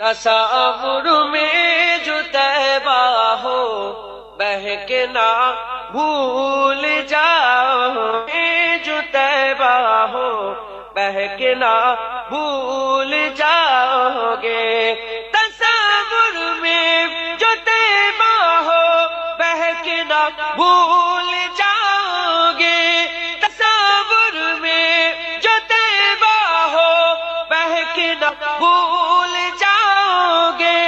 تصور میں جو طیبہ ہو بہکنا بھول جاؤ، جو طیبہ ہو بہکنا بھول جاؤ گے۔ تصور میں جو طیبہ ہو بہکنا بھول جاؤ گے، تصور میں جو طیبہ ہو بہکنا بھول جاؤ گے۔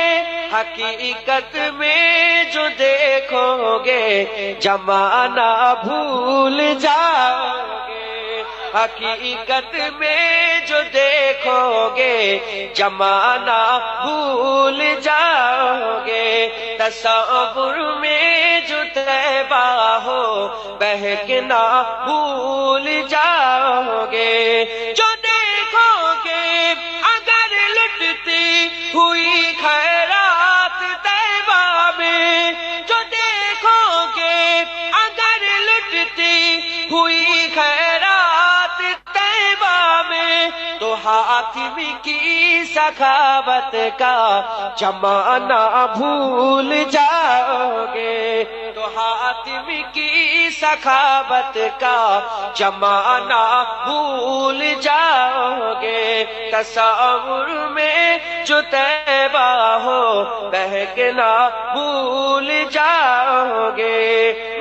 حقیقت میں جو دیکھو گے زمانہ بھول جاؤ گے، حقیقت میں جو دیکھو گے زمانہ بھول جاؤ گے۔ تصور میں جو طیبہ ہو بہکنا بھول جاؤ گے۔ جو دیکھو گے اگر لٹتی ہوئی خیرات طیبہ میں، جو دیکھو گے اگر لٹتی ہوئی خیرات طیبہ میں، تو حاتم کی سخاوت کا زمانہ بھول جاؤ گے، تو حاتم کی سخاوت کا زمانہ بھول جاؤ گے۔ تصور میں جو طیبہ ہو بہکنا بھول جاؤ گے۔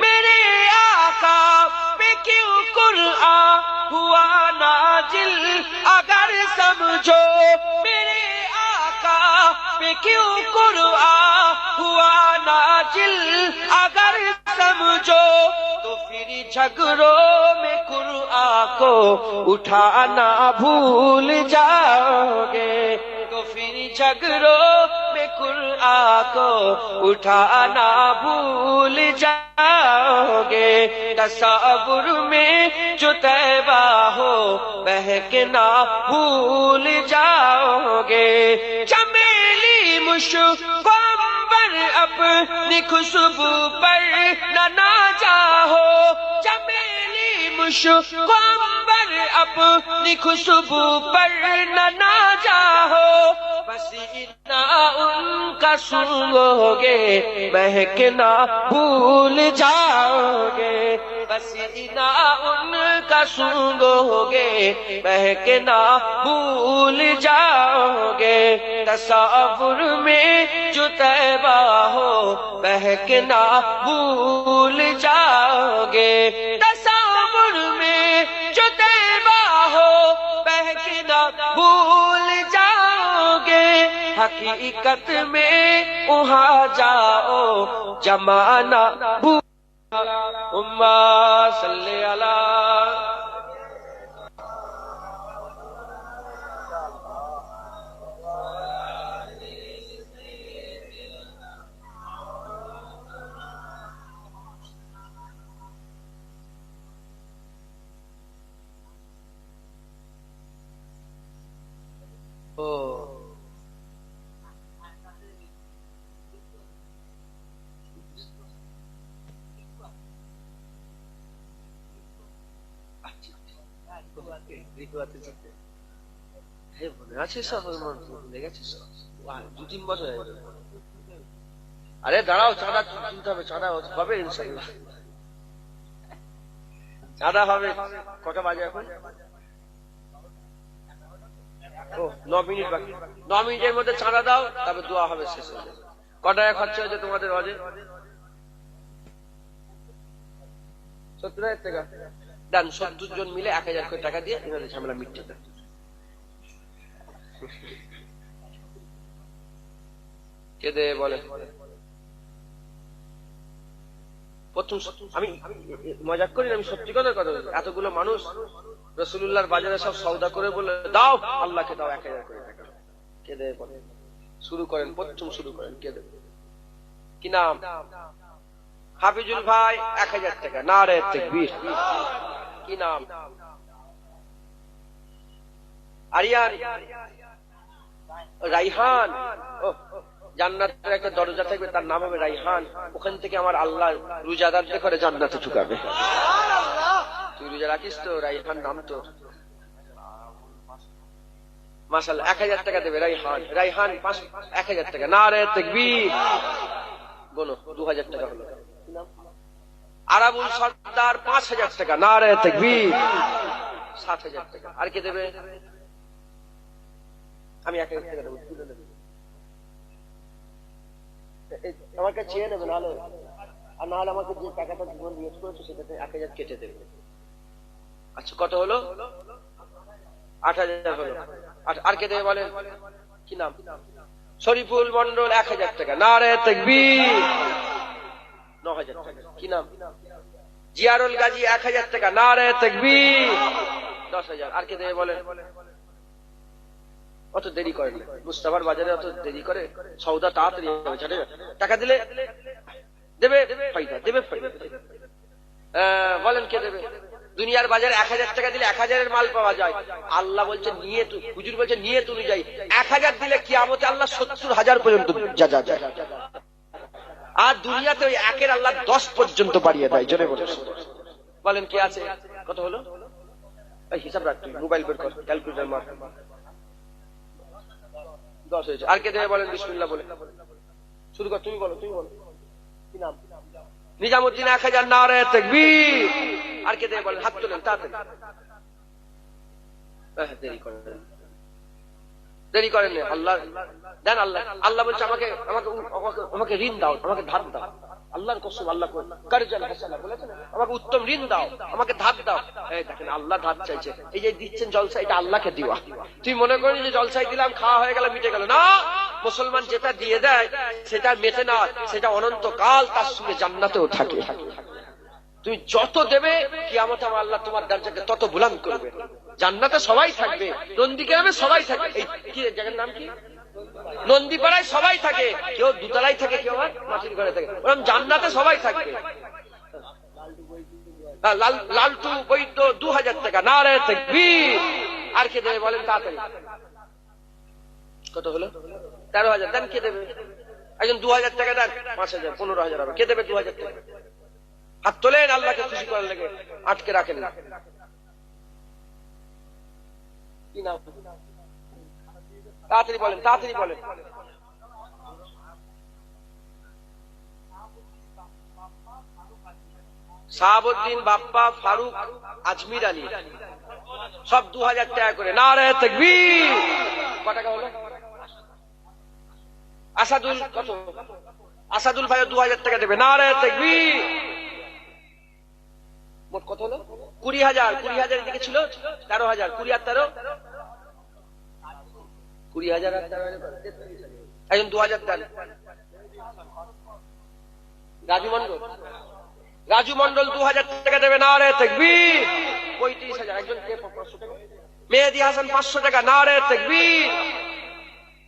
میرے آقا پہ کیوں قرآن ہوا نازل اگر سمجھو، میرے آقا پہ کیوں قرآن ہوا نازل اگر سمجھو، تو پھر جھگڑوں میں قرآن کو اٹھانا بھول جاؤ گے، تو پھر جھگڑوں میں قرآن کو اٹھانا بھول جاؤ گے۔ تصور میں جو طیبہ ہو بہکنا بھول جاؤ گے۔ چمیلی مشک عنبر اپنی خوشبو پر نہ نازا ہو، چمیلی مشک عنبر اپنی خوشبو پر نہ نازا ہو، پسینہ ان کا سونگو گے مہکنا بھول جاؤ گے، پسینہ ان کا سونگو گے مہکنا بھول جاؤ گے۔ تصور میں جو طیبہ ہو مہکنا بھول جاؤ گے۔ تصور میں جو طیبہ ہو مہکنا بھول جاؤ گے، حقیقت میں وہاں جاؤ زمانہ بھول۔ امّا صلی اللہ আরে দাঁড়াও, চাঁদা তুলতে হবে, চাঁদা হবে ইনশাআল্লাহ, চাঁদা হবে। কটা বাজে এখন? 9 মিনিট বাকি। 9 মিনিটের মধ্যে চাঁদা দাও, তবে দোয়া হবে শেষ হয়ে যাবে। কত টাকা খরচা হয়েছে তোমাদের হজে? 70,000 টাকা দেন। 70 জন মিলে 1000 করে টাকা দিয়ে এনাদের ঝামেলা মিটতে দেন। কে দে বলে? প্রথম আমি মজাক করি, আমি সত্যি কথা বলি। এতগুলো মানুষ রাসূলুল্লাহর বাজারে সব সওদা করে বলে দাও, আল্লাহকে দাও 1000 করে টাকা। কে দে বলে? শুরু করেন, প্রথম শুরু করেন। কে দেবে? কি নাম? হাফিজুল ভাই 1000 টাকা। নারে তাকবীর। কি নাম? আরিয়ান, রাইহান। জান্নাতের একটা দরজা থাকবে, তার নাম হবে রাইহান। ওখান থেকে আমার আল্লাহ রোজাদারদের করে জান্নাতে ঢুকাবে। তুই রোজা রাখিস তো? রাইহান নাম তোর। মাশাআল্লাহ 1000 টাকা দেবে রাইহান, রাইহান 1000 টাকা, নারে তাকবীর। গোনো 2000 টাকা হলো। আরাবুল সর্দার 5000 টাকা, নারে তাকবীর। 7000 টাকা। আর কে দেবে? আমি 1000 টাকা দেবো, তুলে নেবে। আমার কাছে চেয়ে নেবে, নাহলে আর নাহলে আমাকে যে টাকাটা জীবন ইউজ করেছো সেটাতে 1000 কেটে দেবে। আচ্ছা কত হলো? 8000 হলো। আর কে দেবে বলেন? কি নাম? শরীফুল মন্ডল 1000 টাকা, নারে তাকবীর। 9000 টাকা। কি নাম? জিয়ারুল গাজী 1000 টাকা, নারে তাকবীর। 10000। আর কে দেবে বলেন? অত দেরি করে না, মুস্তাফার বাজারে অত দেরি করে, সৌদা তাড়াতাড়ি হবে, জানেন? টাকা দিলে দেবে ফায়দা, দেবে ফায়দা। বলেন কে দেবে? দুনিয়ার বাজারে 1000 টাকা দিলে 1000-এর মাল পাওয়া যায়। আল্লাহ বলছে নিয়ে, হুজুর বলছে নিয়ে তুমি যাই। 1000 দিলে কিয়ামতে আল্লাহ 70,000 পর্যন্ত যা যায়। আর দুনিয়াতে ওই 1-এর আল্লাহ 10 পর্যন্ত বাড়িয়ে দেয়। জোরে বলেন কে আছে? কত হলো? হিসাব রাখ, মোবাইল বের কর, ক্যালকুলেটর মার। 10 হয়েছে। আর কে দেবে বলেন? বিসমিল্লাহ বলে শুরু কর। তুমি বলো, তুমি বলো। কি নাম? নিজামুদ্দিন 1000, নারে তাকবীর। আর কে দেবে বলেন? হাত তোলেন তাড়াতাড়ি। দেরি করেন না। আল্লাহ দেন, আল্লাহ বলছে আমাকে ঋণ দাও, আমাকে ধার দাও। আল্লাহর কসম, আল্লাহ কারজাল হাসানা বলেছেন, আমাকে উত্তম ঋণ দাও, আমাকে ধার দাও। এই দেখেন আল্লাহ ধার চাইছে। এই যে দিচ্ছেন জলসা, এটা আল্লাহকে দিওয়া। তুই মনে করিস যে জলসাই দিলাম, খাওয়া হয়ে গেল, মিটে গেল না। মুসলমান যেটা দিয়ে দেয় সেটা মেটে না, সেটা অনন্তকাল তার সঙ্গে জান্নাতেও থাকে। তুমি যত দেবে কিয়ামতে আমার আল্লাহ তোমার দরজাকে তত বুলন্দ করবে। জান্নাতে সবাই থাকবে, নন্দীগ্রামে সবাই থাকে। এই কি জায়গার নাম কি? নন্দীপাড়ায় সবাই থাকে, কেউ দুতলায় থাকে, কেউ আর মাটির ঘরে থাকে। ওরকম জান্নাতে সবাই থাকবে। লালটু বৈদ্য 2000 টাকা, নারে তাকবীর। আর কে দেবে বলেন তাড়াতাড়ি? কত হলো? 13,000। দেন, কে দেবে? একজন 2000 টাকা দেন, 5000, 15,000 হবে। কে দেবে 2000 টাকা? হাত তোলেন, আল্লাহকে খুশি করার লেগে, আটকে রাখেন না। কি নাম? তাড়াতাড়ি বলেন, তাড়াতাড়ি বলেন। শাহাবুদ্দিন বাপ্পা ফারুক আজমির আলী, সব 2000 টাকা করে, নারে তাকবীর। কত টাকা হলো? আসাদুল কত? আসাদুল ভাই 2000 টাকা দেবে, নারে তাকবীর। মোট কত হলো? 20,000। 20,000 এদিকে ছিল 13,000। 20 আর 13, 20,000 আর 13,000, একজন 2000 দেন। রাজু মন্ডল, রাজু মন্ডল 2000 টাকা দেবে, নারে তাকবীর। 35,000। একজন 500 টাকা। মেহেদি হাসান 500 টাকা, নারে তাকবীর।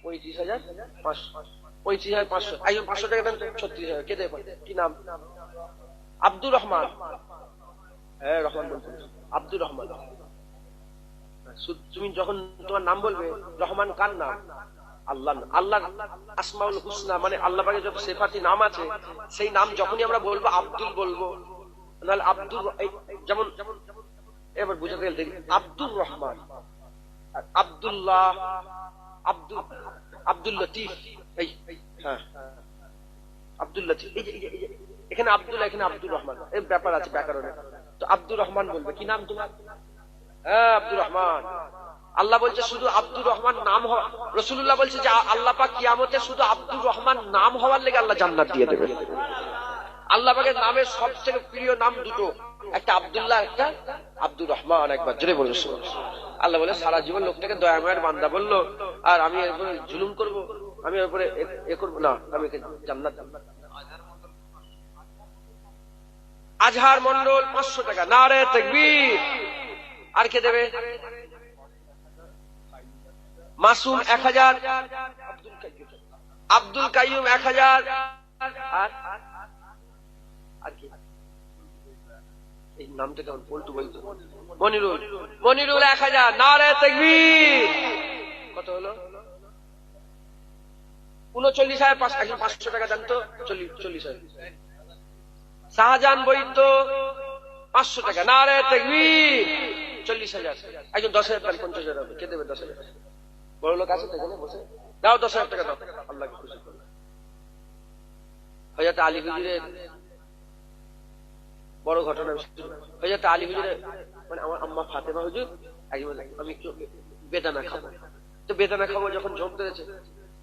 35,500। একজন 500 টাকা দেন। 36,000। কে দেবে? কি নাম? আব্দুর রহমান। হ্যাঁ, রহমান বলছেন, আব্দুর রহমান। তুমি যখন তোমার নাম বলবে, রহমান কার নাম? আল্লাহ। আল্লাহ আসমাউল হুসনা, মানে আল্লাহ পাকের যত সিফাতি নাম আছে, সেই নাম যখনই আমরা বলবো আব্দুল বলবো, নাহলে আব্দুল, যেমন এবার বুঝাতে গেলে আব্দুর রহমান, আব্দুল্লাহ, আব্দুল লতিফ। এই হ্যাঁ, আব্দুল লতিফ। এখানে আব্দুল্লাহ, এখানে আব্দুর রহমান, এর ব্যাপার আছে ব্যাকরণে। তো আব্দুর রহমান বলবে। কি নাম তোমার? হ্যাঁ, আব্দুর রহমান। আল্লাহ বলছে শুধু আব্দুর রহমান নাম হওয়া, রাসূলুল্লাহ বলছে যে আল্লাহ পাক কিয়ামতে শুধু আব্দুর রহমান নাম হওয়ার লেগে আল্লাহ জান্নাত দিয়ে দেবে। আল্লাহ পাকের নামের সবথেকে প্রিয় নাম দুটো, একটা আব্দুল্লাহ, একটা আব্দুর রহমান। একবার জোরে বলে আল্লাহ বলে সারা জীবন লোকটাকে দয়াময়ের বান্দা বললো, আর আমি এর উপরে জুলুম করবো, আমি এর উপরে এ করবো না, আমি জান্নাত। আজহার মন্ডল 500 টাকা, নারে তাকবীর। আর কে দেবে? মাসুম 1000, আব্দুল কাইয়ুম 1000। আর কি এই নামটা কেমন পল্টু বলতো? মনিরুল, মনিরুল 1000, নারে তাকবীর। কত হলো? 39,500। একজন 500 টাকা দেন তো, 40,000। শাহজাহান বৈদ্য 500 টাকা, নারে তাকবীর। 40,000। একজন 10,000 দেন, 50,000 হবে। কে দেবে 10,000? বড় লোক আছে সেখানে বসে, দাও 10,000 টাকা দাও, আল্লাহকে খুশি করো। হযরত আলী হুজুরের বড় ঘটনা। হযরত আলী হুজুরের মানে আমার আম্মা ফাতেমা হুজুর একবার আমি একটু বেদানা খাবো, তো বেদানা খাবো যখন জম ধরেছে,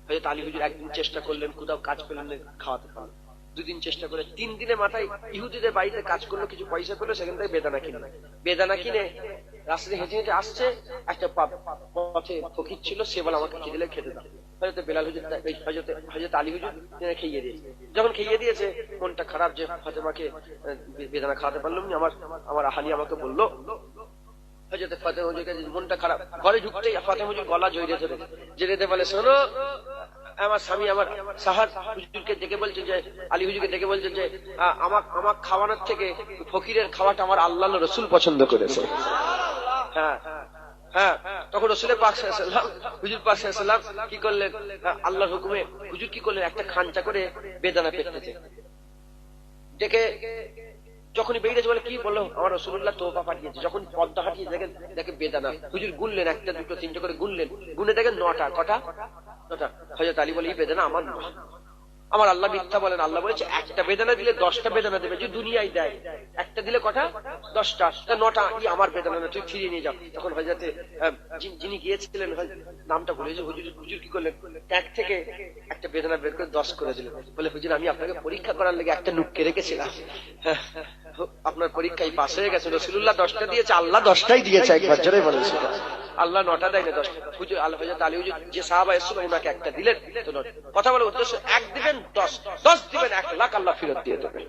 হযরত আলী হুজুর একদিন চেষ্টা করলেন, কোথাও কাজ পেলেন না, খাওয়াতে পারলেন। 2 দিন চেষ্টা করে 3 দিনের মাথায় ইহুদিদের বাড়িতে কাজ করলো, কিছু পয়সা পেলো, সেখান থেকে বেদানা কিনলো। বেদানা কিনে রাস্তায় হেঁটে হেঁটে আসছে, একটা পথে ফকির ছিল, সে বলে আমাকে খেয়ে দিলে খেতে দাও। হযরত বেলাল হুজুর হযরত আলী হুজুর খেয়ে দিয়েছে। যখন খেয়ে দিয়েছে মনটা খারাপ যে ফাতেমাকে বেদানা খাওয়াতে পারলাম না, আমার আহালি আমাকে বললো। হযরত ফাতেমা হুজুর কাছে মনটা খারাপ, ঘরে ঢুকতেই ফাতেমা হুজুর গলা জড়িয়ে ধরে যেতে বলে, শোনো আমার স্বামী আমার সাহার হুজুরকে ডেকে বলছে যে, আলী হুজুরকে ডেকে বলছে যে আমার খাওয়ানোর থেকে ফকিরের খাওয়াটা আমার আল্লাহ রসুল পছন্দ করেছে। হ্যাঁ হ্যাঁ, তখন রসুলের পাক সাল্লাল্লাহু আলাইহি ওয়াসাল্লাম হুজুর পাক সাল্লাল্লাহু আলাইহি ওয়াসাল্লাম কি করলেন, আল্লাহর হুকুমে হুজুর কি করলেন, একটা খাঞ্চা করে বেদানা পেতেছে, ডেকে যখনই বেরিয়েছে বলে কি বললো, আমার রাসূলুল্লাহ তোফা পাঠিয়েছে। যখন পদ্মা হাঁটিয়ে দেখে বেদানা, হুজুর গুনলেন, 1টা 2টো 3টে করে গুনলেন, গুনে দেখেন 9টা। কটা? 9টা। হযরত আলী বলে এই বেদানা আমার না। আমার আল্লাহ মিথ্যা বলেন, আল্লাহ বলেছে একটা বেদানা দিলে 10টা বেদানা দেবে, যে দুনিয়ায় দেয়। একটা দিলে কটা? 10টা, 9টা আমার বেদানা না, তুই ফিরিয়ে নিয়ে যাও। তখন হযরতে যিনি গিয়েছিলেন নামটা বলেছে, হুজুর কি করলেন, ট্যাগ থেকে একটা বেদানা বের করে 10 করে দিলেন। বলে হুজুর আমি আপনাকে পরীক্ষা করার লেগে একটা নুক্কে রেখেছিলাম, আপনার পরীক্ষায় পাস হয়ে গেছে। রাসূলুল্লাহ 10টা দিয়েছে, আল্লাহ 10টাই দিয়েছে। একবার জোরে বলেন আল্লাহ 9টা দেয় না, 10টা। হুজুর হযরত আলী হুজুর যে সাহাবা এসেছিল ওনাকে একটা দিলেন। কথা বলে উদ্দেশ্য, 1 দিবেন 10 দিবেন 1 লাখ, আল্লাহ ফেরত দিয়ে দেবেন।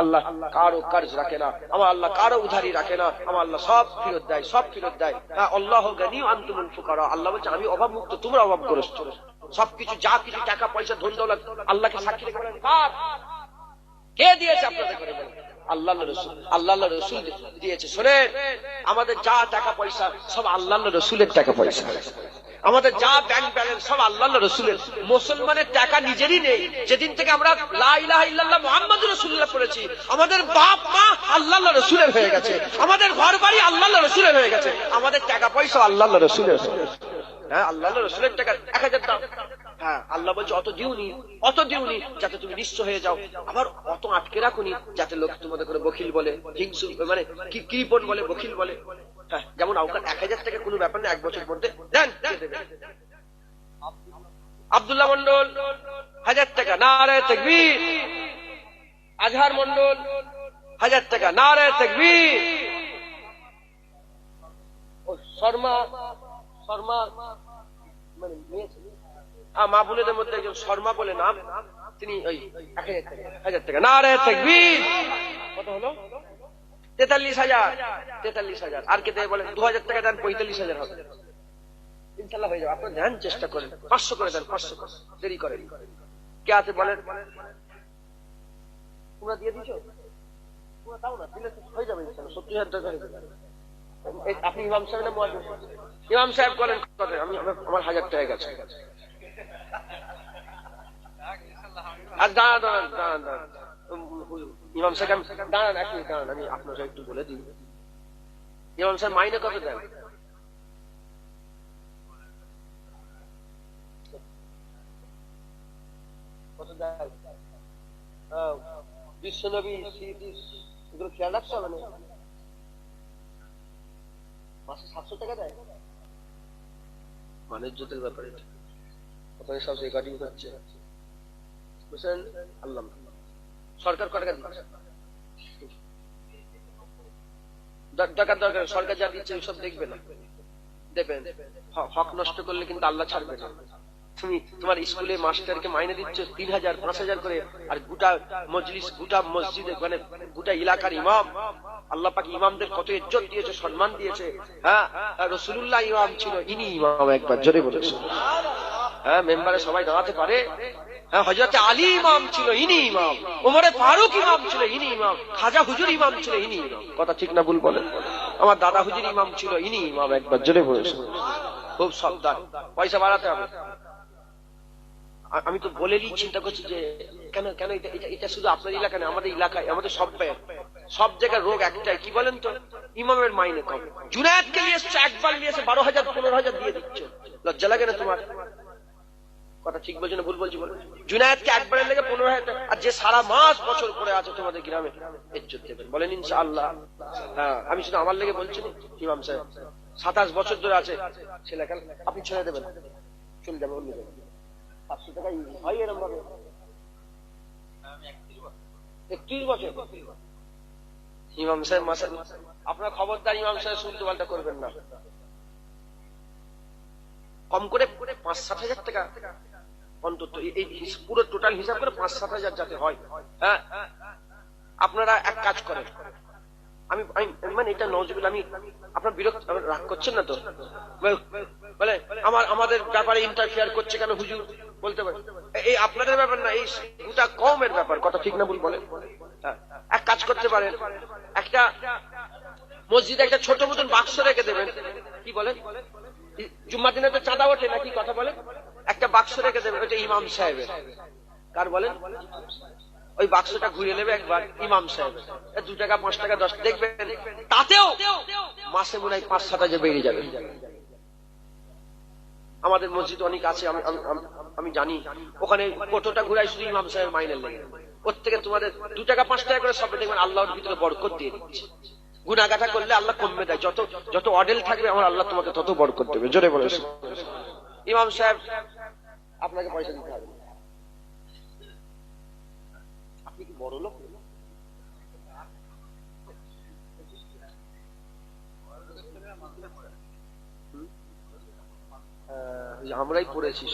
আল্লাহ কারো কার্জ রাখে না, আমার আল্লাহ কারো উধারি রাখে না, আমার আল্লাহ সব ফেরত দেয়, সব ফেরত দেয়। আল্লাহু গানি ওয়া আনতুমুল ফুকারা, আল্লাহ বলছে আমি অভাব মুক্ত, তোমরা অভাবগ্রস্ত। সবকিছু যা কিছু টাকা পয়সা ধন দৌলত আল্লাহকে সাক্ষী রেখে বলেন কার, কে দিয়েছে আপনাদের ঘরে? বলেন আল্লাহর রাসূল। আল্লাহর রাসূল দিয়েছে। শুনেন, আমাদের যা টাকা পয়সা সব আল্লাহর রাসূলের টাকা পয়সা, আমাদের যা ব্যাংক ব্যালেন্স সব আল্লাহর রাসূলের। মুসলমানের টাকা নিজেরই নেই। যেদিন থেকে আমরা লা ইলাহা ইল্লাল্লাহ মুহাম্মাদুর রাসূলুল্লাহ পড়েছি, আমাদের বাপ মা আল্লাহর রাসূলের হয়ে গেছে, আমাদের ঘর বাড়ি আল্লাহর রাসূলের হয়ে গেছে, আমাদের টাকা পয়সা আল্লাহর রাসূলের। হ্যাঁ, আল্লাহর রাসূলের টাকা 1000 দাও। হ্যাঁ, আল্লাহ বলছে অত দিউনি যাতে তুমি নিঃস্ব হয়ে যাও, আবার অত আটকে রাখুনি যাতে লোক তোমাদের করে বখিল বলে, হিংসু মানে কৃপণ বলে, বখিল বলে। হ্যাঁ, যেমন আউকার 1000 টাকা কোনো ব্যাপার না, 1 বছর মধ্যে দেন। আব্দুল্লাহ মন্ডল 1000 টাকা, নারায়ে তাকবীর। আজহার মন্ডল 1000 টাকা, নারায়ে তাকবীর। ও শর্মা মানে মা বোনেদের মধ্যে একজন শর্মা বলে নাম, তিনি ওই 1000 টাকা, নারায়ে তাকবীর। কত হলো? 43,000। আর কে দেয় বলেন? 2000 টাকা দেন, 45,000 হবে ইনশাআল্লাহ হয়ে যাবে। আপনারা ধ্যান চেষ্টা করেন, 500 করে দেন, 500 দেরি করেন। কে আছে বলেন? তোমরা দিয়ে দিছো? তোমরা দাও না, দিলে হয়ে যাবে ইনশাআল্লাহ। 70,000 টাকা হয়ে যাবে। আপনি ইমাম সাহেব না মুয়াজ্জিন? ইমাম সাহেব বলেন কত? আমার 1000 টাকা গেছে। আর দাঁড়ান ইমাম সাহেব, দাঁড়ান এক মিনিট দাঁড়ান, আমি আপনার সাথে একটু বলে দিই। ইমাম সাহেব মাইনে কত দেন? কত দেন? বিশ্বনবী এগুলো খেয়াল রাখতে হবে না? মাসে 700 টাকা দেয়? মানে ইজ্জতের ব্যাপারে ওখানে সব রেকর্ডিং হচ্ছে, বুঝছেন? আল্লাহ সরকার কত টাকা দিচ্ছে? দরকার সরকার যা দিচ্ছে সব দেখবে না, দেবেন। হক নষ্ট করলে কিন্তু আল্লাহ ছাড়বে না। তুমি তোমার স্কুলে মাস্টারকে মাইনে দিচ্ছ 3,000 5,000 করে, আর গোটা মজলিস, গোটা মসজিদে মানে গোটা এলাকার ইমাম, আল্লাহ পাক ইমামদের কত ইজ্জত দিয়েছে, সম্মান দিয়েছে। হ্যাঁ, রাসূলুল্লাহ ইমাম ছিল, ইনি ইমাম। একবার জোরে বলেছে। হ্যাঁ, মেম্বারে সবাই দাঁড়াতে পারে। হ্যাঁ, হযরত আলী ইমাম ছিল, ইনি ইমাম। ওমরে ফারুক ইমাম ছিল, ইনি ইমাম। খাজা হুজুর ইমাম ছিল, ইনি ইমাম। কথা ঠিক না ভুল বলেন? আমার দাদা হুজুর ইমাম ছিল, ইনি ইমাম। একবার জোরে বলেছে। খুব সাবধান, পয়সা বাড়াতে হবে। আমি তো বলেই চিন্তা করছি যে কেন এটা শুধু আপনার এলাকা না, আমাদের এলাকায়, আমাদের সব সব জায়গায় রোগ একটাই, কি বলেন তো? ইমামের মাইনে কম। জুনায়েদকে নিয়ে এসছে, একবার নিয়ে এসে 12,000 15,000 দিয়ে দিচ্ছ, লজ্জা লাগে না তোমার? কথা ঠিক বলছি না ভুল বলছি বলে? জুনায়েদকে একবারের লেগে 15,000 টাকা, আর যে সারা মাস বছর করে আছে তোমাদের গ্রামে, ইজ্জত দেবেন? বলেন ইনশাআল্লাহ। হ্যাঁ, আমি শুধু আমার লেগে বলছি না, ইমাম সাহেব 27 বছর ধরে আছে, ছেলে খেল আপনি ছেড়ে দেবেন, চলে যাবে অন্য জায়গায়। 500 টাকা হয় এরকম ভাবে? 31 বছর ইমাম সাহেব মাসে, আপনার খবরদার ইমাম সাহেব শুনতে পাল্টা করবেন না। কম করে 5-7 হাজার টাকা অন্তত, এই পুরো টোটাল হিসাব করে 5-7 হাজার যাতে হয়। হ্যাঁ, আপনারা এক কাজ করেন, আমি মানে এটা নজরুল, আমি আপনার বিরক্ত রাগ করছেন না তো? বলে আমাদের ব্যাপারে ইন্টারফেয়ার করছে কেন হুজুর? বলতে পারে এই আপনাদের ব্যাপার না, এই গোটা কওমের ব্যাপার। কথা ঠিক না ভুল বলেন? এক কাজ করতে পারেন, একটা মসজিদে একটা ছোট মতন বাক্স রেখে দেবেন, কি বলেন? জুম্মার দিনে তো চাঁদা ওঠে নাকি, কথা বলেন? একটা বাক্স রেখে দেবেন, ওইটা ইমাম সাহেবের। কার বলেন? ওই বাক্সটা ঘুরে নেবে একবার ইমাম সাহেব, 2 টাকা 5 টাকা 10, দেখবেন তাতেও মাসে মনে হয় 5-7 হাজার বেরিয়ে যাবে। আমাদের মসজিদ অনেক আছে, আমি জানি, ওখানে কতটা ঘুরাই শুধু ইমাম সাহেব মাইনের লেগে। ওর থেকে তোমাদের 2 টাকা 5 টাকা করে সব দেখবেন আল্লাহর ভিতরে বরকত দিয়ে দিচ্ছে। গুনাহগাটা করলে আল্লাহ কমবে দেয়, যত অডেল থাকবে আমার আল্লাহ তোমাকে তত বরকত দেবে। জোরে বলে ইমাম সাহেব আপনাকে পয়সা দিতে হবে। আপনি কি বড় লোক? আমরাই পড়েছি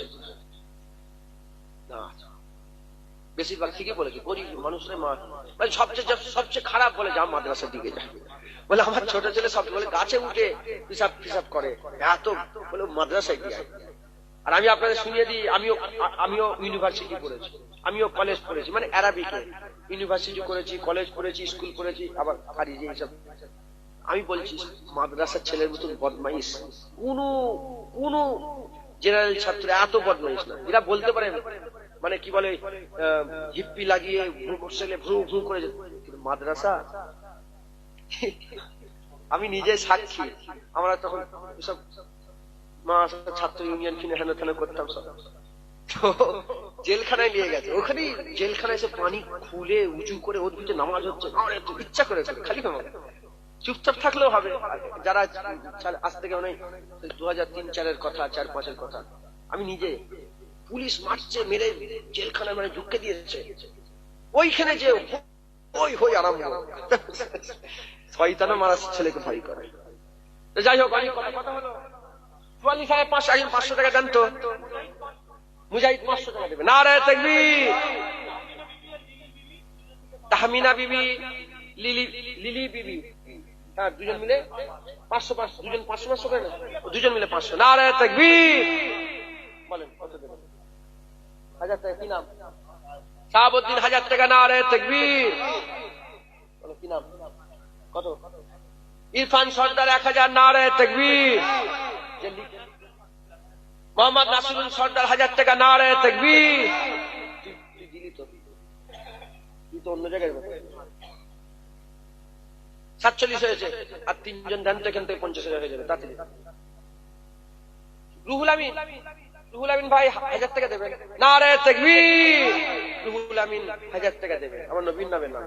না, বেশিরভাগ ঠিকই বলেছি, গরিব মানুষরা সবচেয়ে খারাপ বলে যা মাদ্রাসার দিকে যায়। বলে আমার ছোট ছেলে সব বলে গাছে উঠে পিসাব করে, এত বলে মাদ্রাসায় গিয়ে। আর আমি আপনাদের শুনিয়ে দিই, আমিও ইউনিভার্সিটি পড়েছি, আমিও কলেজ পড়েছি, মানে অ্যারাবিকে ইউনিভার্সিটি করেছি, কলেজ পড়েছি, স্কুল পড়েছি, আবার খারিজি এইসব। আমি বলছি মাদ্রাসার ছেলের মতন বদমাইশ কোন জেনারেল ছাত্র এত বদমাইশ না। এরা বলতে পারে মানে কি বলে হিপ্পি লাগিয়ে ভ্রু ভ্রু করে মাদ্রাসা। আমি নিজে সাক্ষী, আমরা তখন সব ছাত্র ইউনিয়ন কিনে হেন তেন করতাম সব, তো জেলখানায় নিয়ে গেছে। ওখানে জেলখানায় এসে পানি খুলে উঁচু করে ওর ভিতরে নামাজ হচ্ছে, ইচ্ছা করেছে খালি চুপচাপ থাকলেও হবে। যারা আজ থেকে মানে 2003-4 কথা, 4-5 কথা, আমি নিজে পুলিশ মারছে, মেরে জেলখানায় মানে ঢুকে দিয়েছে, ওইখানে যে হই আরাম শয়তানও মারা ছেলেকে ভয় করে। যাই হোক, অনেক কথা হলো। 500 টাকা দেন তো, মুজাহিদ 500 টাকা দেবে। নারে তাকবীর। তাহমিনা বিবি, লিলি বিবি, হ্যাঁ, দুজন মিলে 500, দুজন 500 করে, দুজন মিলে 500। নারে তাকবীর। বলেন কত দেবেন? 1000 টাকা। কি নাম? শাহাবুদ্দিন 1000 টাকা। নারে তাকবীর। বলো কি নাম? কত? ইরফান সর্দার 1000। নারে তাকবীর। মোহাম্মদ নাসিরুল সর্দার 1000 টাকা। নারে তাকবীর। তুই দিলি তো, তুই তো অন্য জায়গায় 47 হয়েছে, আর 3 জন দেন তো, এখান থেকে 50,000 হয়ে যাবে। তাড়াতাড়ি। রুহুল আমিন ভাই 1000 টাকা দেবেন। নারে তাকবীর। রুহুল আমিন 1000 টাকা দেবে, আমার নবীর নামের নাম।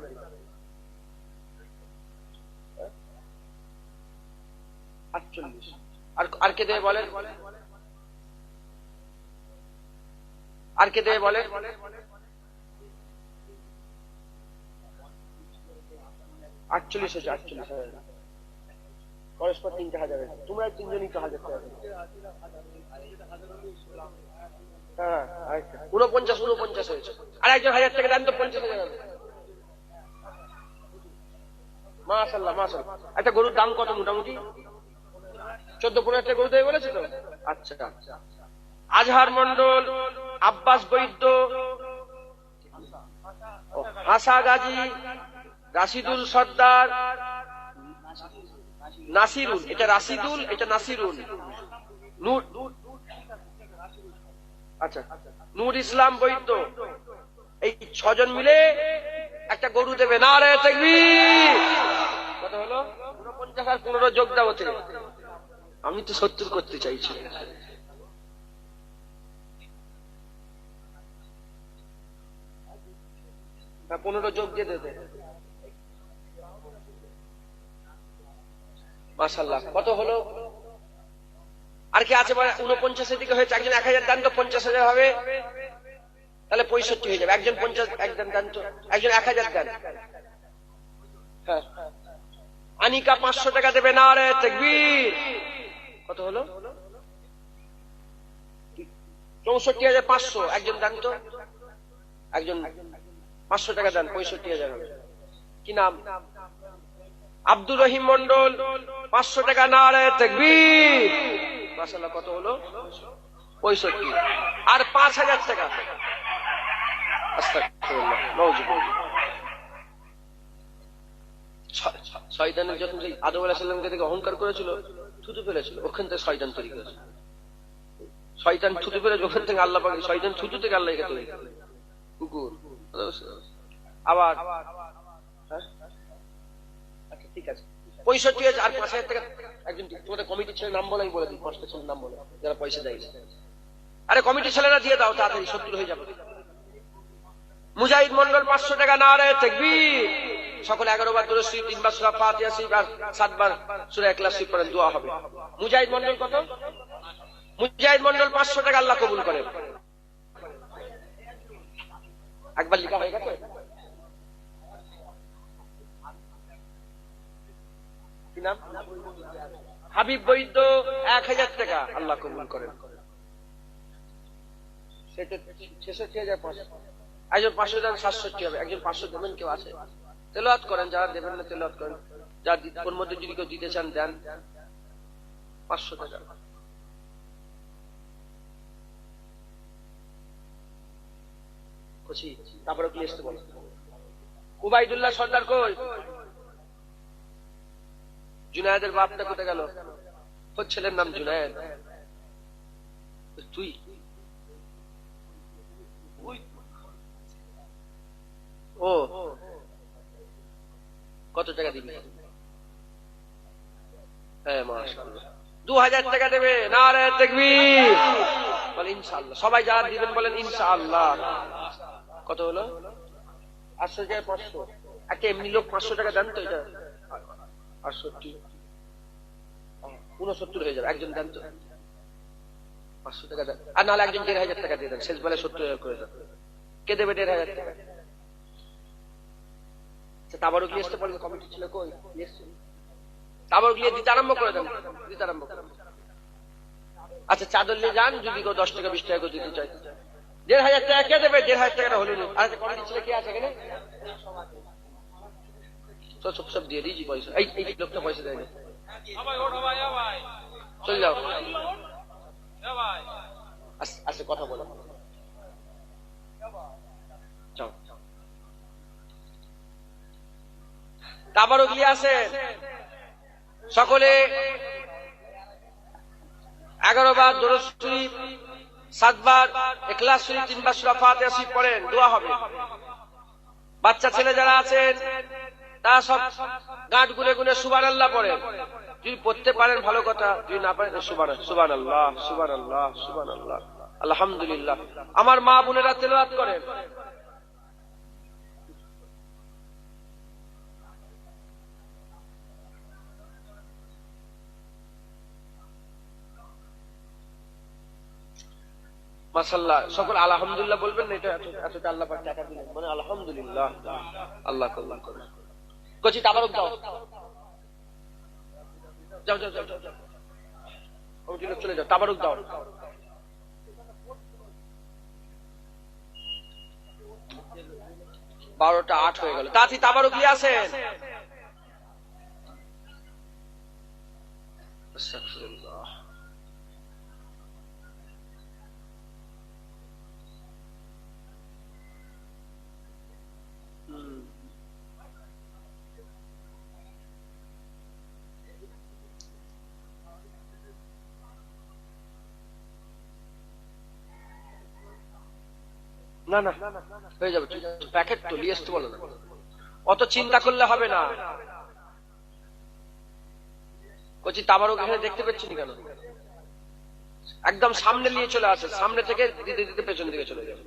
আর কে দেবে বলেন? আর কে দেবে বলেন? আটচল্লিশ হয়েছে। পরস্পর 3টা 1000। তোমরা 3 জনই তো 1000 টাকা। হ্যাঁ, 49 হয়েছে। আর একজন 1000 টাকা দেন তো, 50,000। মাশাআল্লাহ মাশাআল্লাহ। একটা গরুর দাম কত মোটামুটি? 14-15 টাকা গরু দেবে বলেছে তো? আচ্ছা। আজহার মন্ডল, আব্বাস বৈদ্য, হাসা গাজী, রাশিদুল সর্দার, নাসিরুল, এটা রাশিদুল, এটা নাসিরুল, নূর, আচ্ছা, নূর ইসলাম বৈদ্য, এই 6 জন মিলে একটা গরু দেবে, নারে তাকবীর। কত হলো? 49 আর 15 যোগ দাও ওতে। আমি তো 70 করতে চাইছি। 15 যোগ দিয়ে দেবে। মাশাআল্লাহ, কত হলো? আর কি আছে? 49 এর দিকে হয়েছে। একজন 1000 দেন তো 50,000 হবে, তাহলে 65 হয়ে যাবে। একজন 50 একজন দেন তো, একজন 1000 দেন। হ্যাঁ, আনিকা 500 টাকা দেবে, নারে তাকবীর। কত হলো? 64,500। একজন দেন তো, একজন 500 টাকা দেন, 65,000 হবে। কি নাম? আব্দুর রহিম মন্ডল, 500 টাকা, নারে তাকবীর। মাশাআল্লাহ, কত হলো? 65। আর 5000 টাকা। আস্তাগফিরুল্লাহ, নাউযুবিল্লাহ। শয়তানের যখন আদম আলাইহিস সালামকে থেকে অহংকার করেছিল, থুতু ফেলেছিল, ওখান থেকে শয়তান তৈরি করেছিল। শয়তান থুতু ফেলেছে ওখান থেকে, আল্লাহ পাক শয়তান থুতু থেকে আল্লাহকে তৈরি করে কুকুর। আবার আচ্ছা ঠিক আছে, 65,000 আর 5,000 টাকা। একজন তোমাদের কমিটির ছেলের নাম বলে, আমি বলে দিই, 5টা ছেলের নাম বলে যারা পয়সা দেয়। আরে কমিটির ছেলেরা দিয়ে দাও তাড়াতাড়ি, 70 হয়ে যাবে। মুজাহিদ মন্ডল, 500 টাকা, নারে তাকবীর। সকলে 11 বার দরুদ শরীফ, 3 বার সূরা ফাতিহা শরীফ আর 7 বার সূরা ইখলাস শরীফ পড়েন, দোয়া হবে। মুজাহিদ মন্ডল কত? মুজাহিদ মন্ডল 500 টাকা, আল্লাহ কবুল করেন। একবার লেখা হয়ে গেছে। কি নাম? হাবিব বৈদ্য, 1000 টাকা, আল্লাহ কবুল করেন। সেটা 66,500। একজন 500 দেন, 67 হবে। একজন 500 দেবেন, কেউ আছে? তেলাওয়াত করেন, যারা দেবেন না তেলাওয়াত করেন। যার ওর মধ্যে যদি কেউ দিতে চান দেন, 500 টাকা। খুশি? তারপরে কি আসতে বল? উবাইদুল্লাহ সর্দার কই? জুনায়েদের বাপটা কোথায় গেল? ওর ছেলের নাম জুনায়েদ। তুই ও কত টাকা দিবি? হ্যাঁ, মাশাআল্লাহ, 2000 টাকা দেবে, নারে তাকবীর। বলেন ইনশাআল্লাহ। সবাই যারা দিবেন বলেন ইনশাআল্লাহ। কত হলো? 8,500। একটা এমনি লোক 500 টাকা দেন তো, এটা 68 69 হয়ে যাবে। একজন দেন তো, 500 টাকা দেন। আর নাহলে একজন 1,500 টাকা দিয়ে দেন, শেষ বেলায় 70,000 করে দেন। কে দেবে 1,500 টাকা? তাবারুক নিয়ে আসতে পারবে, কমিটি ছিল কই? তাবারুক নিয়ে দিতে আরম্ভ করে দেন, দিতে আরম্ভ করেন। আচ্ছা, চাদর নিয়ে যান, যদি কেউ 10 টাকা 20 টাকা করে দিতে চাই। 1,500 টাকা কে দেবে? 1,500 টাকাটা হলো না। আর কমিটি ছিল কে আছে এখানে? সব দিয়ে দিয়েছি পয়সা। এই লোকটা পয়সা দেয়নি, চলে যাও। আচ্ছা, কথা বলো। তাবারুক নিয়ে আসে সকলে। 11 বার দরুদ শরীফ, 7 বার ইখলাস শরীফ, 3 বার সূরা ফাতিহা শরীফ পড়েন, দোয়া হবে। বাচ্চা ছেলে যারা আছেন তারা সব গাঁট গুনে গুনে সুবহানাল্লাহ পড়েন। যদি পড়তে পারেন ভালো কথা, যদি না পারেন সুবহানাল্লাহ, সুবহানাল্লাহ, সুবহানাল্লাহ, আলহামদুলিল্লাহ। আমার মা বোনেরা তেলাওয়াত করেন। মাশাআল্লাহ, সকল আলহামদুলিল্লাহ বলবেন না। এটা এতটা আল্লাহ পাক টাকা দিলেন, মানে আলহামদুলিল্লাহ, আল্লাহ কবুল করুন। কচি তাবারুক দাও, যাও যাও যাও যাও, ওই লোক চলে যাও, তাবারুক দাও। বারোটা 8 হয়ে গেল। তাড়াতাড়ি তাবারুক নিয়ে আসেন। আস্তাগফিরুল্লাহ। না না, হয়ে যাবে, প্যাকেট তো নিয়ে আসতে বলো না। অত চিন্তা করলে হবে না। বলছি তাবারুক এখানে দেখতে পাচ্ছি কেন? একদম সামনে নিয়ে চলে আসে, সামনে থেকে দিতে দিতে পেছন দিকে চলে যাবে।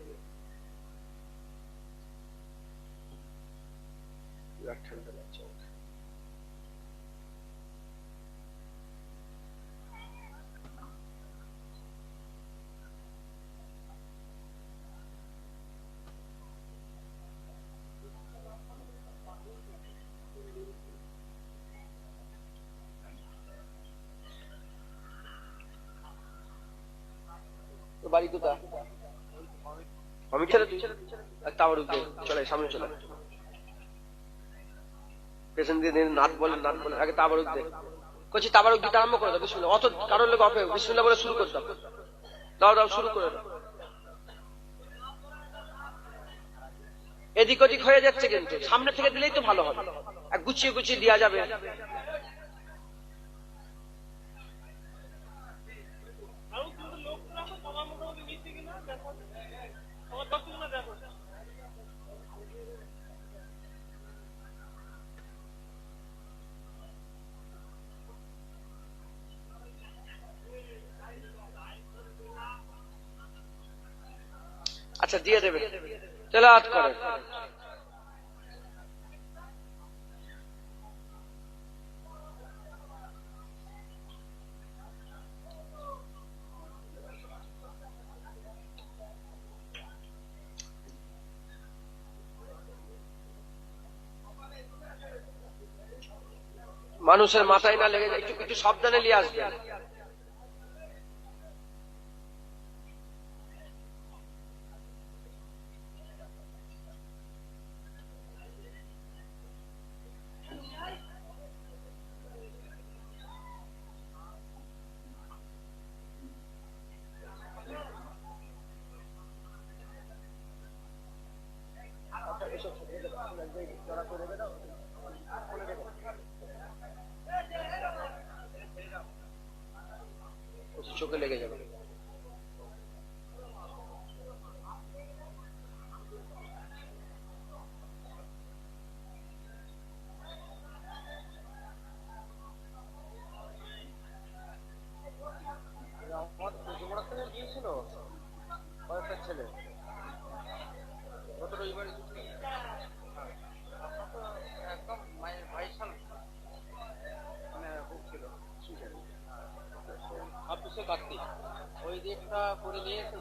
বাড়ি কোথা? আমি ছেলে তাবারুক চলে সামনে চলে, পেছন দিয়ে নাথ বলে আগে তাবারুক দে। করছি তাবারুক দিতে আরম্ভ করে দাও, বিসমিল্লাহ। অত কারোর লোক অপে বিসমিল্লাহ বলে শুরু করে দাও, দাও দাও শুরু করে দাও। এদিক ওদিক হয়ে যাচ্ছে, কিন্তু সামনে থেকে দিলেই তো ভালো হবে, গুছিয়ে গুছিয়ে দেওয়া যাবে। আচ্ছা দিয়ে দেবে, তেলাওয়াত করে। মানুষের মাথায় না লেগে যায়, একটু একটু সাবধানে নিয়ে আসবে। চোখে লেগে যাবে। গিয়েছিল কয়েকটা ছেলে গত রবিবারে, একদম মায়ের ভাইসাল মানে খুব ছিল 26 কার্তিক, ওই দিকটা করে নিয়ে এসে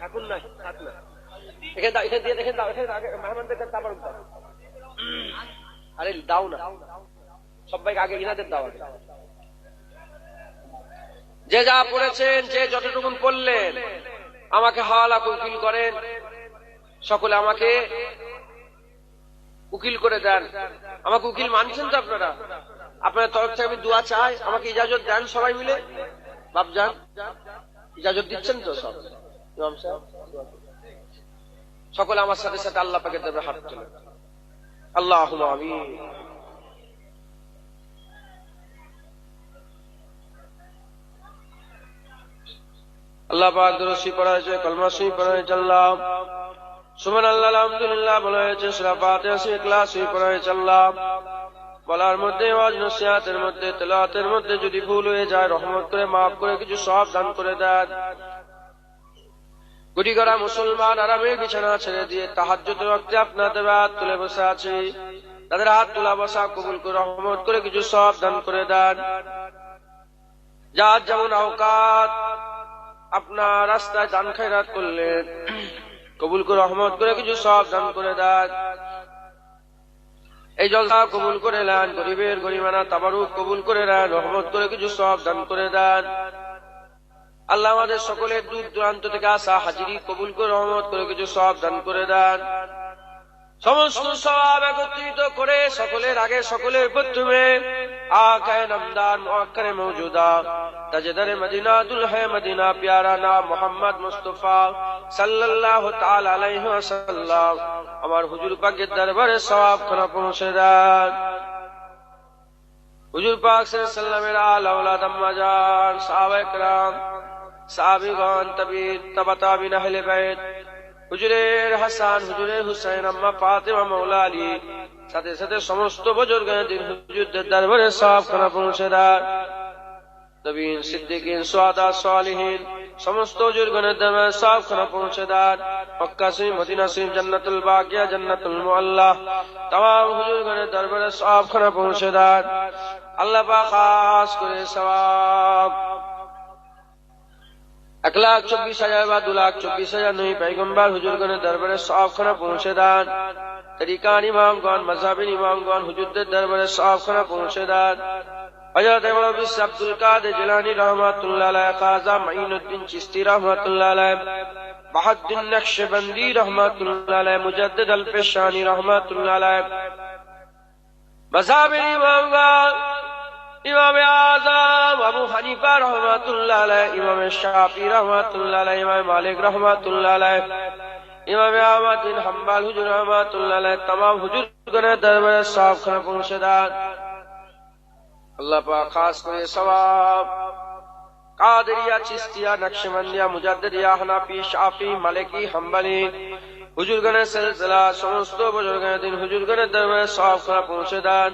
এখন নাই, থাক না, এখানে দাও, এখানে দিয়ে দেখেন দাও, এখানে আগে মেহমানদের কাছে আবার দাও। আরে দাও না, সবাইকে আগে ইনাদের দাও আগে। যে যা পড়েছেন, যে যতটুকুন পড়লেন আমাকে হাওয়ালা উকিল করেন, সকলে আমাকে উকিল করে দেন। আমাকে উকিল মানছেন তো আপনারা? আপনার তরফ থেকে আমি দোয়া চাই, আমাকে ইজাজত দেন সবাই মিলে। বাপজান ইজাজত দিচ্ছেন তো সব? সকলে আমার সাথে সাথে আল্লাহ পাকের দেবে হাত তুলে আল্লাহুম্মা আমিন। আল্লাহ পাক দরুদ পড়া হয়েছে, কলমা শরীফ পড়া হয়েছে, আল্লাহ সুবহানাল্লাহ আলহামদুলিল্লাহ বলা হয়েছে, সূরা ফাতিহা ইখলাস শরীফ পড়া হয়েছে। আল্লাহ বলার মধ্যে, ওয়াজ নসিহতের মধ্যে, তেলাওয়াতের মধ্যে যদি ভুল হয়ে যায় রহমত করে মাফ করে কিছু সওয়াব দান করে দেন। গুটি করা মুসলমান আরামে বিছানা ছেড়ে দিয়ে তাহাজ্জুদের ওয়াক্তে আপনাদের হাত তুলে বসে আছে, তাদের হাত তোলা বসা কবুল করে রহমত করে কিছু সওয়াব দান করে দেন। যার যেমন আওকাত আপনার রাস্তায় দান খয়রাত করলেন, কবুল করে রহমত করে কিছু সওয়াব দান করে দেন। এই জলসা কবুল করে নেন, গরিবের গরিবানা তাবারুক কবুল করে নেন, রহমত করে কিছু সওয়াব দান করে দেন। আল্লাহ আমাদের সকলের দূর দূরান্ত থেকে আসা হাজিরি কবুল করে রহমত করে কিছু সওয়াব দান করে দেন। সমস্ত সওয়াব একত্রিত করে সকলের আগে সকলের প্রথমে আকায়ে নামদার মুআক্কারে মওজুদা তাজদারে মদিনাতুল হে মদিনা প্যারা নাম মুহাম্মদ মুস্তাফা সাল্লাল্লাহু তাআলা আলাইহি ওয়াসাল্লাম আমার হুজুর পাকের দরবারে সওয়াব খানা পৌঁছে দেন। হুজুর পাক সাল্লাল্লাহু আলাইহি ওয়াসাল্লামের আলা আওলাদ আম্মা জান সাহাবায়ে کرام সাহাবীগণ তাবা তাবিঈন আহলে বাইত হুজুরের হাসান হুজুরের হুসাইন আম্মা ফাতেমা মাওলা আলী সাথে সাথে সমস্ত বুজুর্গান হুজুরদের দরবারে সওয়াব খানা পৌঁছে দেন। নবীন সিদ্দিকিন সুহাদা সালিহিন সমস্ত বুজুর্গানের দরবারে সওয়াব খানা পৌঁছে দেন। মক্কা শরীফ মদিনা শরীফ জান্নাতুল বাকিয়া জান্নাতুল মুআল্লা तमाम বুজুর্গানের দরবারে সওয়াব খানা পৌঁছে দেন। আল্লাহ পাক খাস করে সওয়াব 1,24,000 বা 2,24,000 নবী পয়গম্বর হুজুরগণের দরবারে সওয়াব খানা পৌঁছে দেন। তরিকার ইমামগণ মাযহাবের ইমামগণ হুজুরদের দরবারে সওয়াব খানা পৌঁছে দেন। হযরত মৌলভী আব্দুল কাদের জিলানী রাহমাতুল্লাহ আলাইহি, খাজা মাঈনুদ্দিন চিশতি রাহমাতুল্লাহ আলাইহি, বাহাউদ্দিন নকশবন্দি রাহমাতুল্লাহ আলাইহি, মুজাদ্দিদ আল-ফিশানি রাহমাতুল্লাহ আলাইহি, মাযহাবের ইমামগণ ইমাম আযম আবু হানিফা রাহমাতুল্লাহ আলাইহি, ইমাম শাফি রাহমাতুল্লাহ আলাইহি, ইমাম মালিক রাহমাতুল্লাহ আলাইহি, ইমাম আহমদ বিন হাম্বল হুজুর রাহমাতুল্লাহ আলাইহি तमाम হুজুরগণের দরবারে সওয়াব খানা পৌঁছে দেন। আল্লাহ পাক খাস করে সওয়াব কাদেরিয়া চিশতিয়া নকশবন্দিয়া মুজাদ্দিদিয়া হানাফি শাফি মালিকি হাম্বলি হুজুরগণের সিলসিলা সমস্ত বুজুর্গানের দিন হুজুরগণের দরবারে সওয়াব খানা পৌঁছে দেন।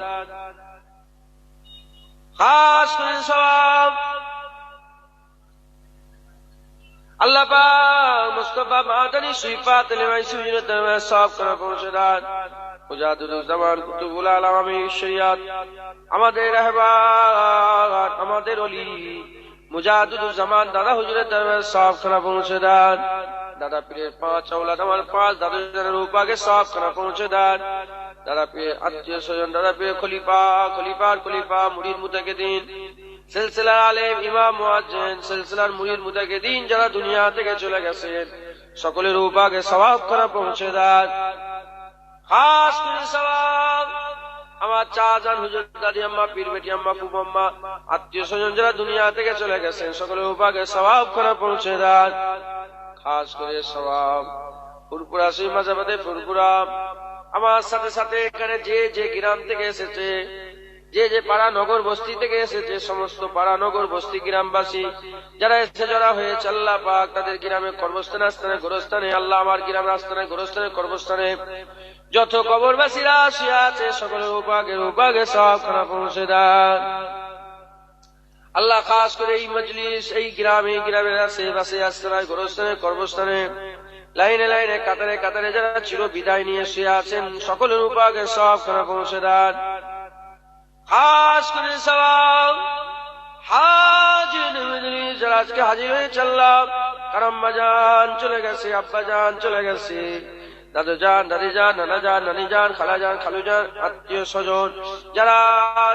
খাস করে সওয়াব আল্লাহ পাক মুস্তাফা মাদানী সিফাত লিমাইসুজুর দরবারে সওয়াব খানা পৌঁছে দেন। মুজাদ্দিদুল জামান কুতুবুল আলম আমির শরিয়ত আমাদের রাহবার আমাদের ওলি মুজাদ্দিদুল জামান দাদা হুজুরের দরবারে সওয়াব খানা পৌঁছে দেন। দাদা পীরের 5 আওলাদ আমার 5 দাদুদের উপাকে সওয়াব খানা পৌঁছে দেন। দাদা পীরের আত্মীয় স্বজন দাদা পীরের খলিফার খলিফা মুরিদ মুতাকিদিন সিলসিলার আলেম ইমাম মুয়াজ্জিন সিলসিলার মুরিদ মুতাকিদিন যারা দুনিয়া থেকে চলে গেছেন সকলের উপাকে সওয়াব খানা পৌঁছে দেন। খাস করে সওয়াব আমার চাচান হুজুর দাদি আম্মা পীর বেটি আম্মা ফুফু আম্মা আত্মীয় স্বজন যারা দুনিয়া থেকে চলে গেছেন সকলের উপাকে সওয়াব খানা পৌঁছে দেন। খাস করে সওয়াব ফুরফুরা সেই মাঝাবাদে ফুরফুরা আমার সাথে সাথে এখানে যে যে গ্রাম থেকে এসেছে যে যে পাড়া নগর বস্তি থেকে এসেছে সমস্ত পাড়া নগর বস্তি গ্রামবাসী যারা এসে জড়া হয়েছে আল্লাহ পাক তাদের গ্রামে কর্মস্থানে আস্থানে গোরস্থানে আল্লাহ আমার গ্রামের আস্থানে গোরস্থানে কর্মস্থানে যত কবরবাসীরা শুয়ে আছে সকলের উপাকে সওয়াব খানা পৌঁছে দেন। আল্লাহ খাস করে এই মজলিস এই গ্রামের আশেপাশে আস্থানায় গোরস্থানে কর্মস্থানে লাইনে লাইনে কাতারে কাতারে যারা চির বিদায় নিয়ে শুয়ে আছেন সকলের উপাকে সওয়াব খানা পৌঁছে দেন। খাস করে সওয়াব হাজির মজলিস যারা আজকে হাজির হয়েছে আল্লাহ কার আম্মা জান চলে গেছে আব্বা জান চলে গেছে দাদু জান দাদি জান নানা জান নানি জান খালা জান খালু জান আত্মীয় স্বজন যারা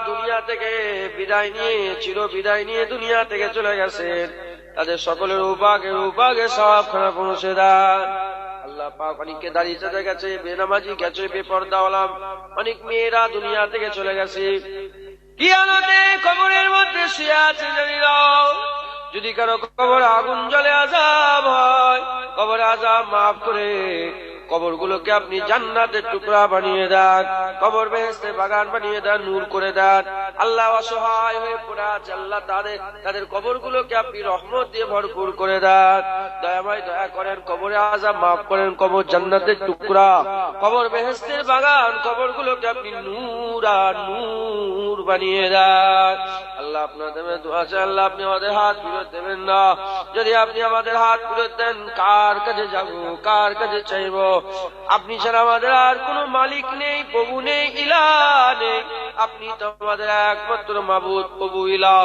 দুনিয়া থেকে বিদায় নিয়ে চির বিদায় নিয়ে দুনিয়া থেকে চলে গেছেন তাদের সকলের উপাকে সওয়াব খানা পৌঁছে দেন। আল্লাহ পাক অনেককে দাঁড়িয়ে চলে গেছে বেনামাজি গেছে বেপরদাওয়ালা অনেক মেয়েরা দুনিয়া থেকে চলে গেছে কিয়ামতে কবরের মধ্যে শুয়ে আছে জানিরাও যদি কারো কবর আগুন জ্বলে আযাব হয় কবর আযাব মাফ করে কবরগুলোকে আপনি জান্নাতের টুকরা বানিয়ে দেন কবর বেহেশতের বাগান বানিয়ে দেন নূর করে দেন। আল্লাহ অসহায় হয়ে পড়ে আছে আল্লাহ তাদের কবরগুলোকে আপনি রহমত দিয়ে ভরপুর করে দেন। দয়াময় দয়া করেন কবরে আযাব মাফ করেন কবর জান্নাতের টুকরা কবর বেহেশতের বাগান কবরগুলোকে আপনি নূর আর নূর বানিয়ে দেন। আল্লাহ আপনাদের দোয়া চাই আল্লাহ আপনি আমাদের হাত ফিরত দেবেন না যদি আপনি আমাদের হাত ফিরত দেন কার কাছে যাবো কার কাছে চাইবো আপনি ছাড়া আমাদের আর কোনো মালিক নেই প্রভু নেই ইলাহ নেই আপনি তো আমাদের একমাত্র মাবুদ, প্রভু ইলাহ।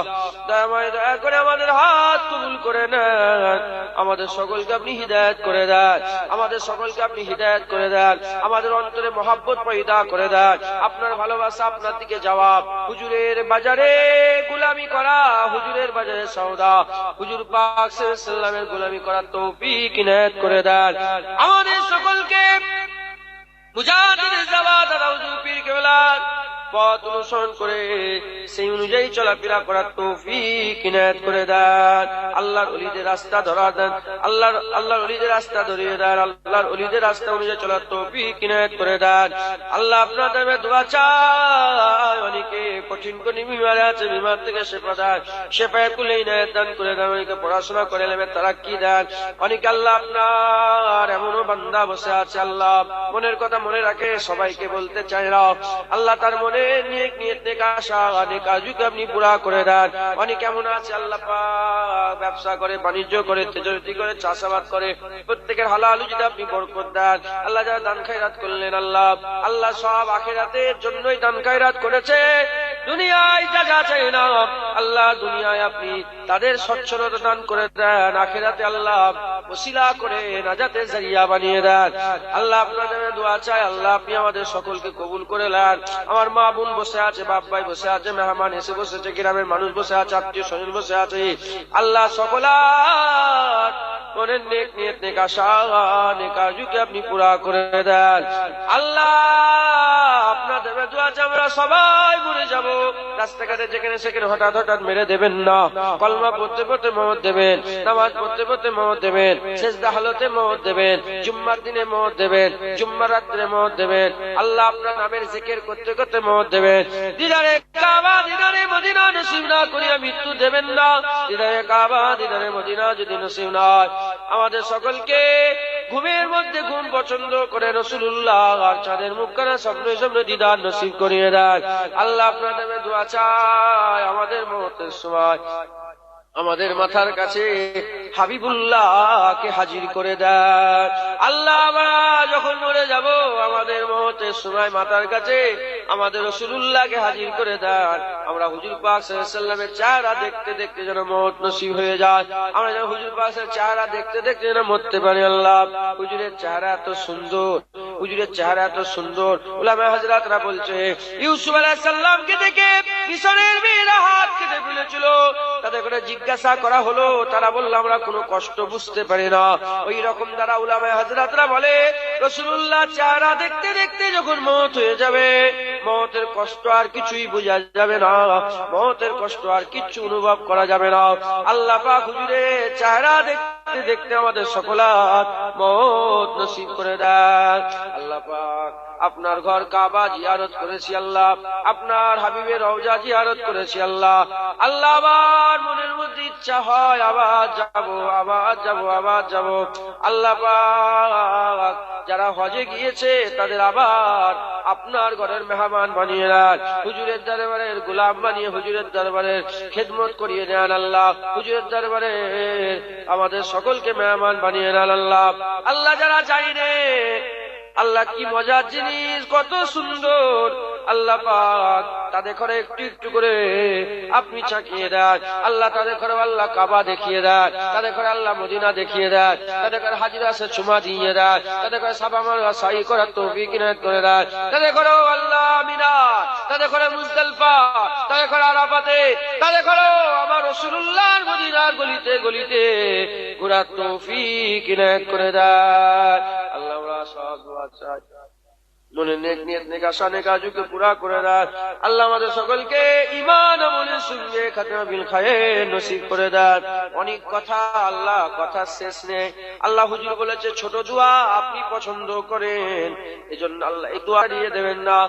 দয়া করে আমাদের হাত কবুল করে নেন, আমাদের সকলকে আপনি হিদায়াত করে দেন, আমাদের সকলকে আপনি হিদায়াত করে দেন, আমাদের অন্তরে মহব্বত পয়দা করে দেন, আপনার ভালোবাসা, আপনার দিকে জবাব। হুজুরের বাজারে গোলামি করা, হুজুরের বাজারে সওদা, হুজুর পাক সাল্লাল্লাহু আলাইহি ওয়াসাল্লামের গোলামি করার তৌফিক ইনায়াত করে দেন। আমাদের সকলকে মুজাহিদের জামাত হুজুর পীর কেবলার পথ অনুসরণ করে সেই অনুযায়ী চলাফেরা করার তৌফিক ইনায়াত করে দেন। আল্লাহর ওলিদের রাস্তা ধরা দেন, আল্লাহর ওলিদের রাস্তা ধরিয়ে দেন, আল্লাহর ওলিদের রাস্তা অনুযায়ী চলার তৌফিক ইনায়াত করে দেন। আল্লাহ আপনার নামে দোয়া চাই, অনেকে কঠিন কঠিন বিমারে আছে, বিমার থেকে শেফা দেন, শেফায়ে কুলে ইনায়াত দান করে দেন। অনেকে পড়াশোনা করে নেবে, তারাক্কি দেন। অনেকে আল্লাহ আপনার এমনও বান্দা বসে আছে, আল্লাহ মনের কথা মনে রাখে, সবাইকে বলতে চায় না, আল্লাহ তার মনে নিয়ত নেক আশা নেক আরজুকে আপনি পুরা করে দেন। অনেক এমন আছে আল্লাহ পাক ব্যবসা করে, বাণিজ্য করে, তেজস্বী করে, চাষাবাদ করে, প্রত্যেকের হালাল যদি আপনি বরকত দেন। আল্লাহ যারা দান খায়রাত করলেন, আল্লাহ সব আখিরাতের জন্যই দান খায়রাত করেছে, দুনিয়ায় যা যা চাই না আল্লাহ দুনিয়ায় আপনি তাদের সচ্ছলতা দান করে দেন, আখিরাতে আল্লাহ ওসিলা করে নাজাতের জারিয়া বানিয়ে দেন। আল্লাহ আপনার নামে দোয়া চাই, আল্লাহ আপনি আমাদের সকলকে কবুল করে নেন। আমার মা বোন বসে আছে, বাপ ভাই বসে আছে, মেহমান এসে বসেছে, গ্রামের মানুষ বসে আছে, আত্মীয় স্বজন বসে আছে, আল্লাহ সকলার মনের নেক নিয়ত নেক আশা নেক আরজুকে আপনি পুরা করে দেন। আল্লাহ আপনার দেবে দোয়া চাই, আমরা সবাই মরে যাব, রাস্তাঘাটে যেখানে সেখানে হঠাৎ হঠাৎ মেরে দেবেন না, কলমা পড়তে পড়তে মওত দেবেন, নামাজ পড়তে পড়তে মওত দেবেন, সেজদা হালতে মওত দেবেন, জুম্মার দিনে মওত দেবেন, জুম্মার রাত্রে মওত দেবেন। আল্লাহ আপনার নামের জিকির করতে করতে মওত দেবেন। দিদারে কাবা দিদারে মদিনা নসিব না করিয়া মৃত্যু দেবেন না, দিদারে কাবা দিদারে মদিনা যদি নসিব না হয়, আমাদের সকলকে ঘুমের মধ্যে ঘুম পছন্দ করে রাসূলুল্লাহ আর চাঁদের মুখখানা স্বপ্নে স্বপ্নে দিদার নসিব করিয়ে দেন। আল্লাহ আপনার নামে দোয়া চাই, আমাদের মওতের সময় আমাদের মাথার কাছে হাবিবুল্লাহকে হাজির করে দেন। আল্লাহ আমরা যখন মরে যাব, আমাদের মওতের সময় মাথার কাছে আমাদের রাসূলুল্লাহকে হাজির করে দেন। আমরা হুজুর পাক সাল্লাল্লাহু আলাইহি ওয়াসাল্লামের চেহারা দেখতে দেখতে যেন মওত নসিব হয়ে যায়, আমরা যেন হুজুর পাকের চেহারা দেখতে দেখতে যেন মরতে পারি। আল্লাহ হুজুরের চেহারা এত সুন্দর, হুজুরের চেহারা এত সুন্দর, উলামা হযরতরা বলছে ইউসুফ আলাইহিস সালামকে দেখে মিশরের মেয়েরা হাত কেটে ফেলেছিল, তাদের করে জিজ্ঞাসা করা হলো, তারা বলল আমরা কোনো কষ্ট বুঝতে পারি না। ওই রকম যারা উলামা হযরতরা বলে রাসূলুল্লাহ চেহারা দেখতে দেখতে যখন মওত হয়ে যাবে, মওতের কষ্ট আর কিছুই বোঝা যাবে না, মওতের কষ্ট আর কিছু অনুভব করা যাবে না। আল্লাহ পাক হুজুরের চেহারা দেখতে দেখতে আমাদের সকলার মওত নসিব করে দেন। আল্লাহ পাক আপনার ঘর কাবা জিয়ারত করেছি, আল্লাহ আপনার হাবিবের রওজা জিয়ারত করেছি, আল্লাহ আবার মনের মধ্যে ইচ্ছা হয় আবার যাব আবার যাব আবার যাব। আল্লাহ পাক যারা হজে গিয়েছে তাদের আবার আপনার ঘরের মেহমান বানিয়ে নেন, হুজুরের দরবারের গোলাম বানিয়ে হুজুরের দরবারের খেদমত করিয়ে নেন। আল্লাহ হুজুরের দরবারে আমাদের সকলকে মেহমান বানিয়ে নেন। আল্লাহ যারা জানে আল্লাহ কি মজার জিনিস, কত সুন্দর, আল্লাহ পাক তাদের ঘরে একটু একটু করে আপনি চাকিয়ে দেন। আল্লাহ তাদের ঘরে আল্লাহ কাবা দেখিয়ে দেন, তাদের ঘরে আল্লাহ মদিনা দেখিয়ে দেন, তাদের ঘরে হাজিরা সে চুমা দিয়ে দেন, তাদের ঘরে সাবা মারওয়া সাই করার তৌফিক ইনায়াত করে দেন, তাদের ঘরে আল্লাহ মিনা, তাদের ঘরে মুজদালিফা, তাদের ঘরে আরাফাতে, তাদের ঘরে আমার রাসূলুল্লাহর মদিনার গলিতে গলিতে ঘোরার তৌফিক ইনায়াত করে দেন। আল্লাহ আমরা সব দোয়া চাই, মনে নেক নিয়ত নেক আশা নেক আরজুকে পুরা করে দেন। আল্লাহ আমাদের সকলকে ঈমান আমলের সঙ্গে খাতমা বিল খায়ের নসিব করে দেন। অনেক কথা, আল্লাহ কথা শেষ নেই। আল্লাহ হুজুর বলেছে ছোট দোয়া আপনি পছন্দ করেন, এজন্য আল্লাহ এই দোয়া দিয়ে দেবেন না।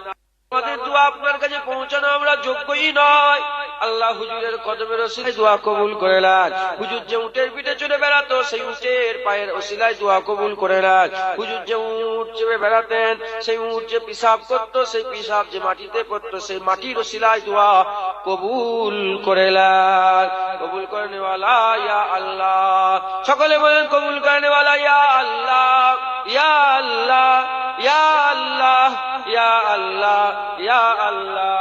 আমাদের দোয়া আপনার কাছে পৌঁছানো আমরা যোগ্যই নয়, আল্লাহ হুজুরের কদমের ওসিলায় দোয়া কবুল করে নেন। হুজুর যে উটের পিঠে চড়ে বেড়াতো, সেই উটের পায়ের ওসিলায় দোয়া কবুল করে নেন। হুজুর যে উট চেপে বেড়াতেন, সেই উট যে পিশাব করতো, সেই পিশাব যে মাটিতে পড়তো, সেই মাটির ওসিলায় দোয়া কবুল করে নেন। কবুল করে নেওয়ালা ইয়া আল্লাহ, সকলে বলেন কবুল করে নেওয়ালা ইয়া আল্লাহ, ইয়া আল্লাহ, ইয়া আল্লাহ, ইয়া আল্লাহ, ইয়া আল্লাহ।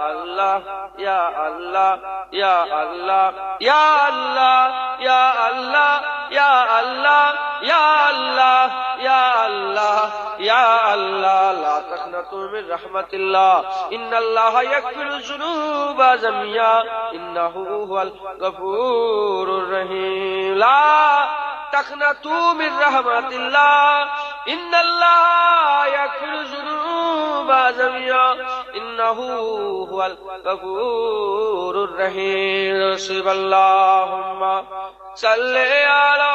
আল্লাহ ইয়া আল্লাহ ইয়া আল্লাহ ইয়া আল্লাহ ইয়া আল্লাহ ইয়া আল্লাহ ইয়া আল্লাহ ইয়া আল্লাহ ইয়া আল্লাহ লা তাকনাতু মির রাহমাতিল্লাহ ইন্নাল্লাহা ইয়াগফিরুয যুনুবা জামিয়া ইন্নাহু হুয়াল গফুরুর রহিম লা তাকনাতু মির রাহমাতিল্লাহ ইন্নাল্লাহা ইয়াগফিরুয যুনুবা জামিয়া ইন্নাহু হুয়াল গফুরুর রহিম সুবহানাল্লাহুম্মা সাল্লি আলা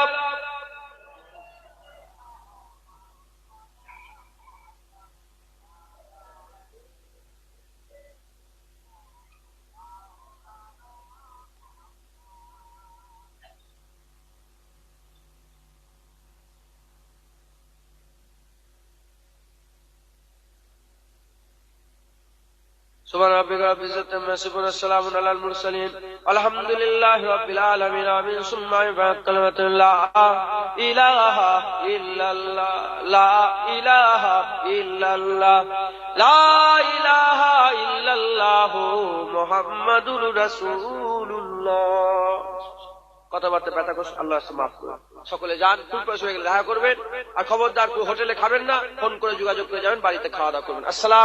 سبحان ربك رب العزة عما يصفون والسلام على المرسلين الحمد لله رب العالمين آمين ثم كلمة لا إله إلا الله لا إله إلا الله لا إله إلا الله محمد رسول الله কথাবার্তা ব্যথা করছে আল্লাহ মাফ করুন সকলে যান ফুল পয়সা হয়ে গেলে দেখা করবেন আর খবরদার হোটেলে খাবেন না ফোন করে যোগাযোগ করে যাবেন বাড়িতে খাওয়া দাওয়া করবেন আসসালাম